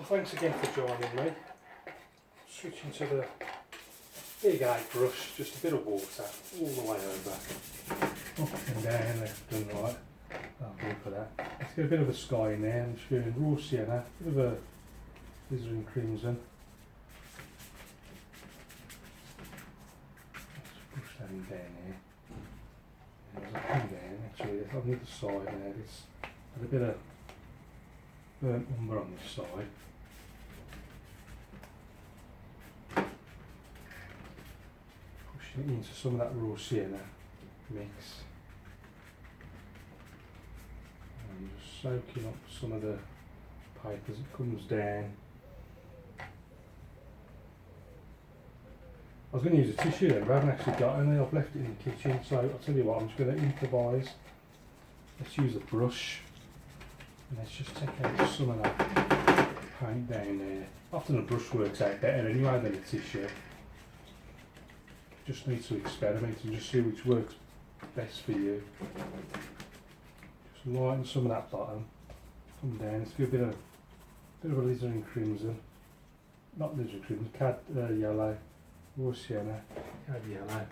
thanks again for joining me. Switching to the big eye brush, just a bit of water all the way over. Up and down, left and right. I'll go for that. Let's get a bit of a sky in there. I'm just doing raw sienna, a bit of a alizarin crimson. Let's push that in down here. There's a pin down, actually, on the other side there. It's had a bit of burnt umber on this side. Pushing it into some of that raw sienna mix. And just soaking up some of the paper as it comes down. I was going to use a tissue then, but I haven't actually got any. I've left it in the kitchen, so I'll tell you what, I'm just going to improvise. Let's use a brush and let's just take out some of that paint down there. Often a brush works out better anyway than a tissue. Just need to experiment and just see which works best for you. Just lighten some of that bottom, come down. Let's give a bit of alizarin crimson, not alizarin crimson, cad yellow, raw sienna, cad yellow.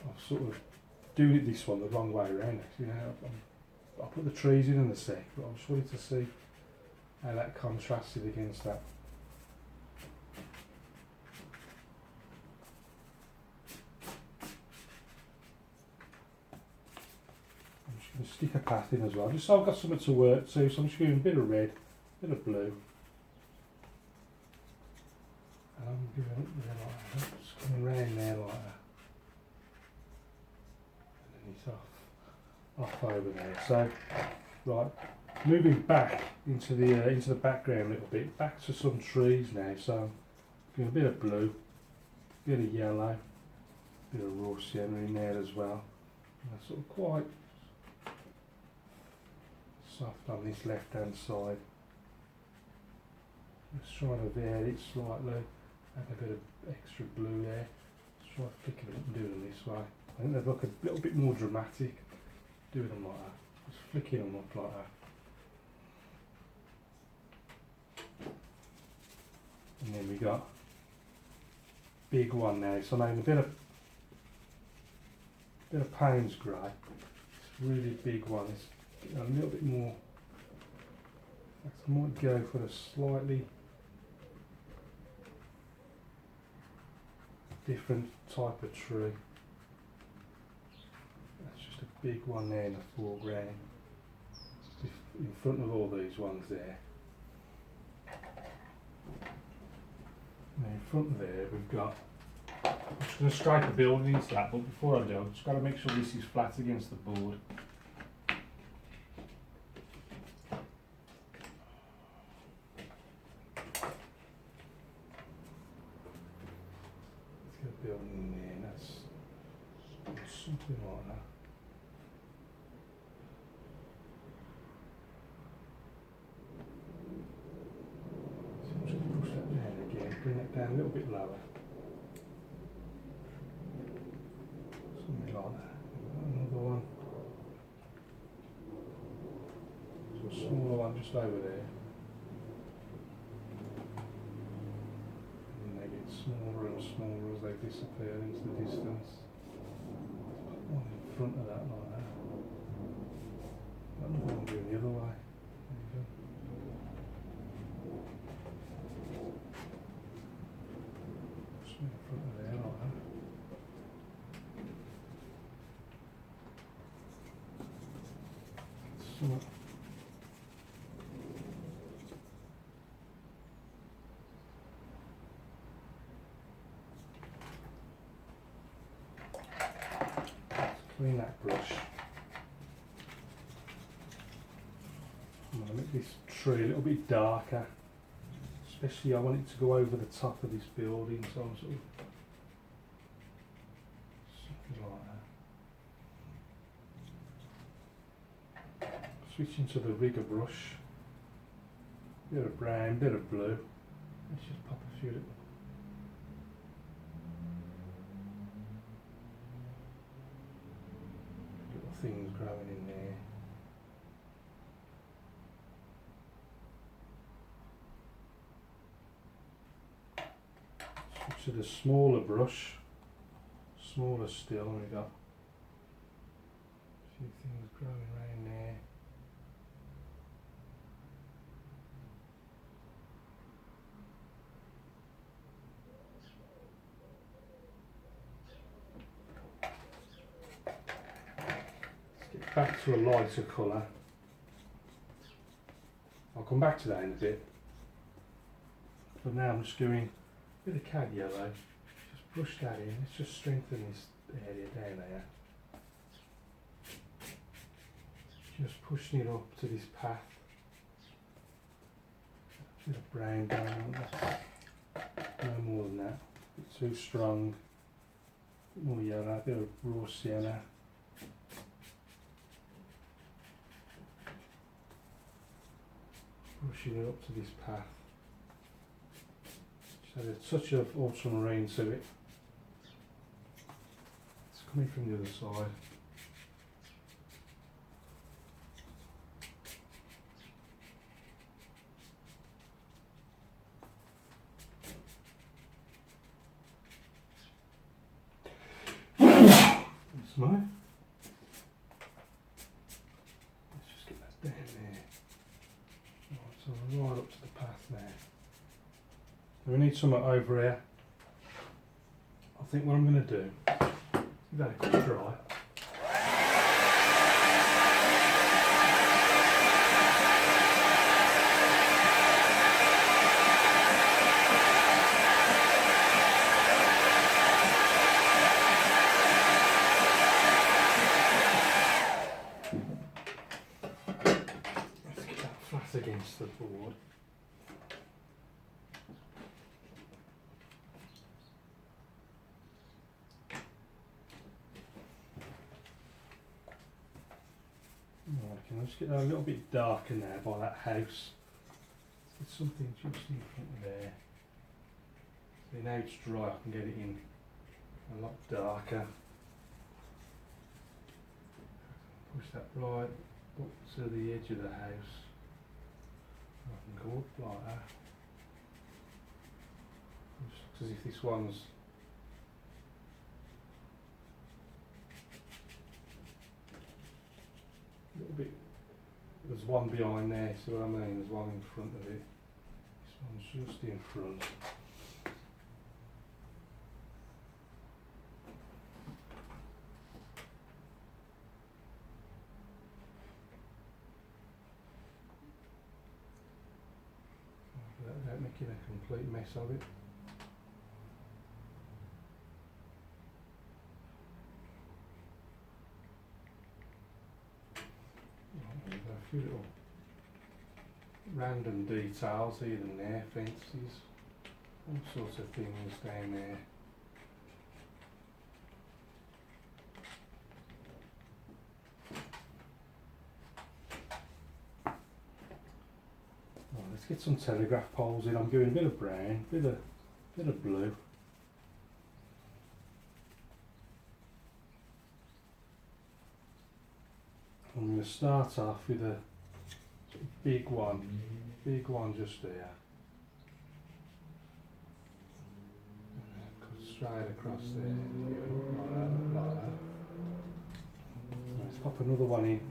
I'm sort of doing it this one the wrong way around actually. I'll put the trees in a sec, but I just wanted to see how that contrasted against that. I'm just going to stick a path in as well, just so I've got something to work to. So I'm just doing a bit of red, a bit of blue. And I'm giving it there like that, just coming round there like that. It's off over there. So, right, moving back into the background a little bit, back to some trees now. So, I'm doing a bit of blue, a bit of yellow, a bit of raw sienna in there as well. And that's sort of quite soft on this left hand side. Just trying to vary it slightly, add a bit of extra blue there. Just try flicking it up and doing them this way. I think they look a little bit more dramatic doing them like that, just flicking them up like that. And then we got big one now, so now a bit of Payne's grey. It's a really big one, it's a little bit more, I might go for a slightly different type of tree. Big one there in the foreground, in front of all these ones there. Now in front of there we've got, I'm just going to scrape a building into that, but before I do, I've just got to make sure this is flat against the board. Let's get a building in there, that's something like that. Bring it down a little bit lower. Something like that. Another one. So a smaller one just over there. And they get smaller and smaller as they disappear into the distance. Put one in front of that like that. Another one going the other way. There you go. In front of there like that. So let's clean that brush. I'm going to make this tree a little bit darker. Especially I want it to go over the top of this building, so I'm sort of something like that. Switching to the rigger brush, bit of brown, bit of blue. Let's just pop a few little things growing in there. to the smaller brush, smaller still, and we've got a few things growing around there. Let's get back to a lighter colour. I'll come back to that in a bit. But now I'm just going a bit of cad yellow, just brush that in. Let's just strengthen this area down there. Just pushing it up to this path. A bit of brown going on. No more than that. A bit too strong. A bit more yellow, a bit of raw sienna. Pushing it up to this path. Just add a touch of ultramarine to it. It's coming from the other side. Smile. Let's just get that down there. Right, so we're right up to the path now. We need something over here. I think what I'm going to do, give that a quick dry. Against the board. Can I just get that a little bit darker now by that house? There's something just in front of there. So now it's dry, I can get it in a lot darker. Push that right up to the edge of the house. I can go up like that. It looks as if this one's a little bit. There's one behind there, see what I mean? There's one in front of it. This one's just in front. Without making a complete mess of it. There's a few little random details here and there, fences, all sorts of things down there. Let's get some telegraph poles in. I'm doing a bit of brown, bit of blue. I'm going to start off with a big one just there. Cut straight across there, like that, like that. Let's pop another one in.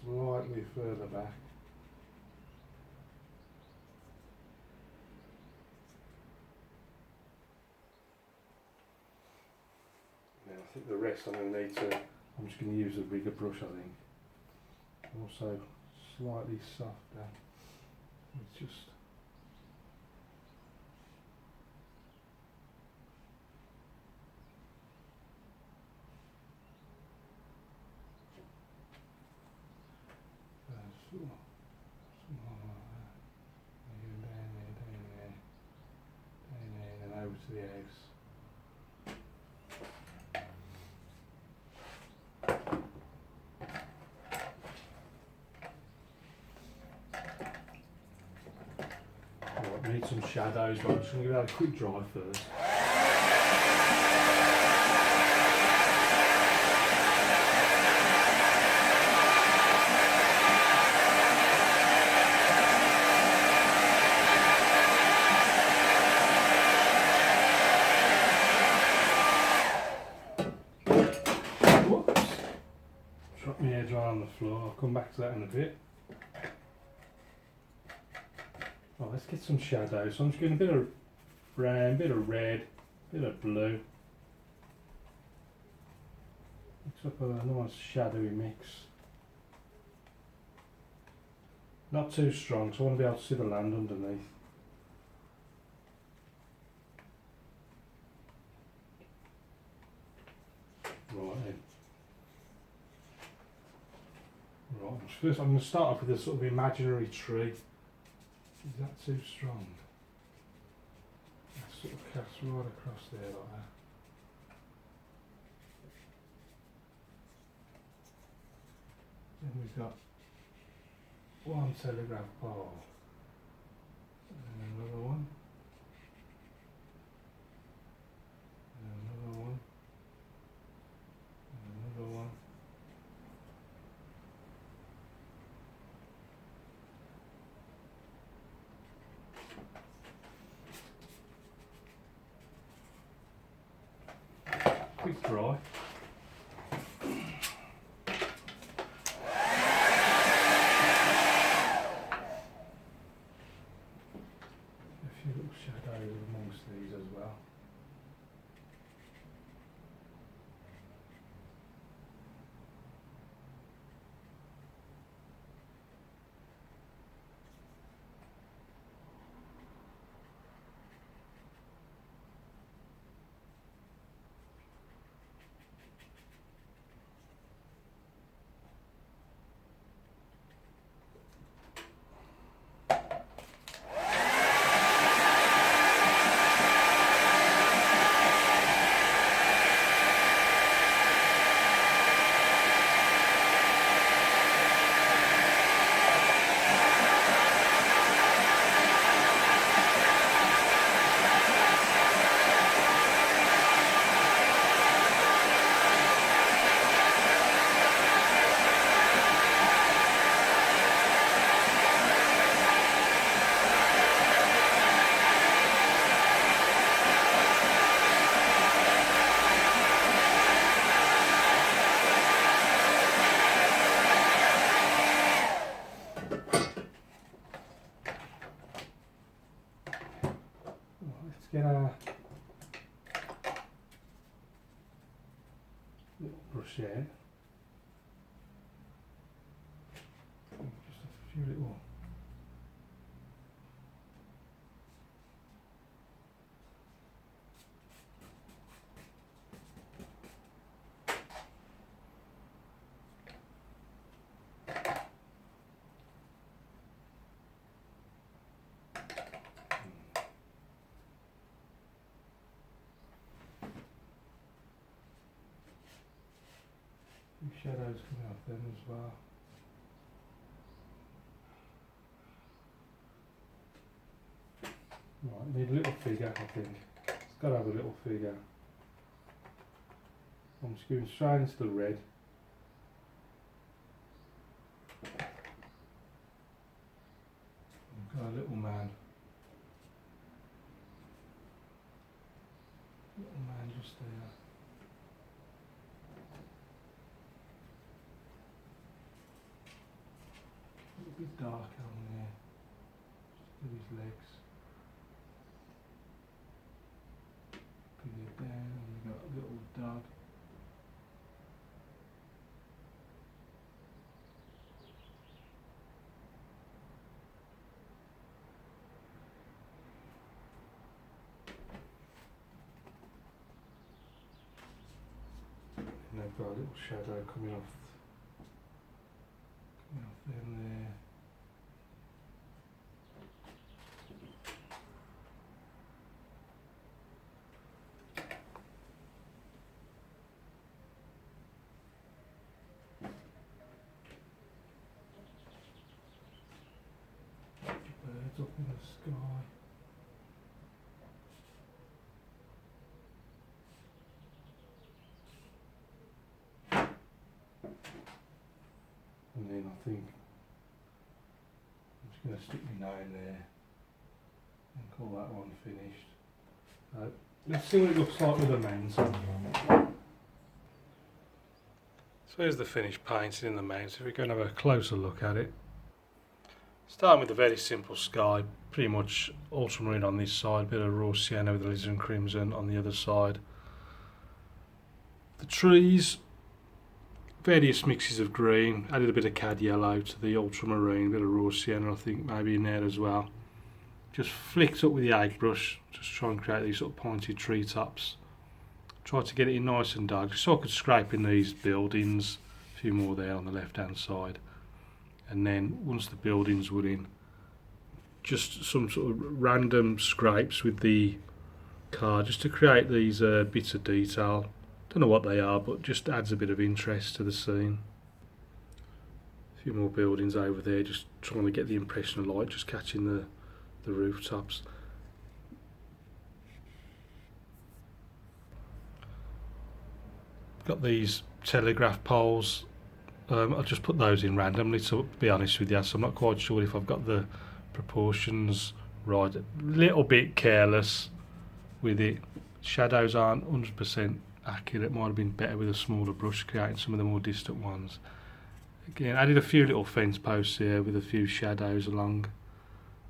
Slightly further back. Now I think the rest I'm going to need to, I'm just going to use a bigger brush I think. Also slightly softer. It's just to the house. Right, we need some shadows, but I'm just going to give that a quick dry first. my hair dry on the floor. I'll come back to that in a bit. Right, let's get some shadow. So I'm just getting a bit of brown, bit of red, bit of blue. Mix up a nice shadowy mix. Not too strong, so I want to be able to see the land underneath. Right then. Right, first I'm going to start off with this sort of imaginary tree. Is that too strong? That sort of cuts right across there like that. Then we've got one telegraph pole. And another one. And another one. And another one. Quick dry. A few little shadows amongst these as well. Get a little brush here, just a few little shadows coming off them as well. Right, need a little figure, I think. It's got to have a little figure. I'm just going straight into the red. I've got a little man. Little man just there. A bit dark on there, just do his legs. Bring it down, and we've got a little dog. And I've got a little shadow coming off them there. Birds up in the sky. And then I think I'm just going to stick my nail there and call that one finished. Let's see what it looks like with the mains on. So here's the finished painting in the mount. If we go and have a closer look at it. Starting with a very simple sky, pretty much ultramarine on this side, bit of raw sienna with alizarin crimson on the other side. The trees, various mixes of green, added a bit of cad yellow to the ultramarine, a bit of raw sienna I think maybe in there as well. Just flicked up with the egg brush, just try and create these sort of pointed tree tops. Try to get it in nice and dark, so I could scrape in these buildings, a few more there on the left hand side. And then once the buildings were in, just some sort of random scrapes with the card just to create these bits of detail. Don't know what they are, but just adds a bit of interest to the scene. A few more buildings over there, just trying to get the impression of light, just catching the rooftops. Got these telegraph poles. I'll just put those in randomly to be honest with you, so I'm not quite sure if I've got the proportions right. A little bit careless with it. Shadows aren't 100% accurate. Might have been better with a smaller brush creating some of the more distant ones. Again, added a few little fence posts here with a few shadows along,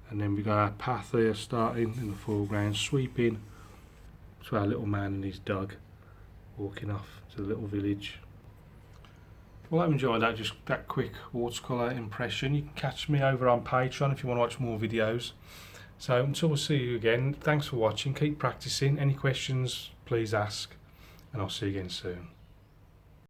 and then we got our path here starting in the foreground, sweeping to our little man and his dog walking off to the little village. Well, I enjoyed that, just that quick watercolour impression. You can catch me over on Patreon if you want to watch more videos. So until we'll see you again, thanks for watching, keep practicing. Any questions, please ask, and I'll see you again soon.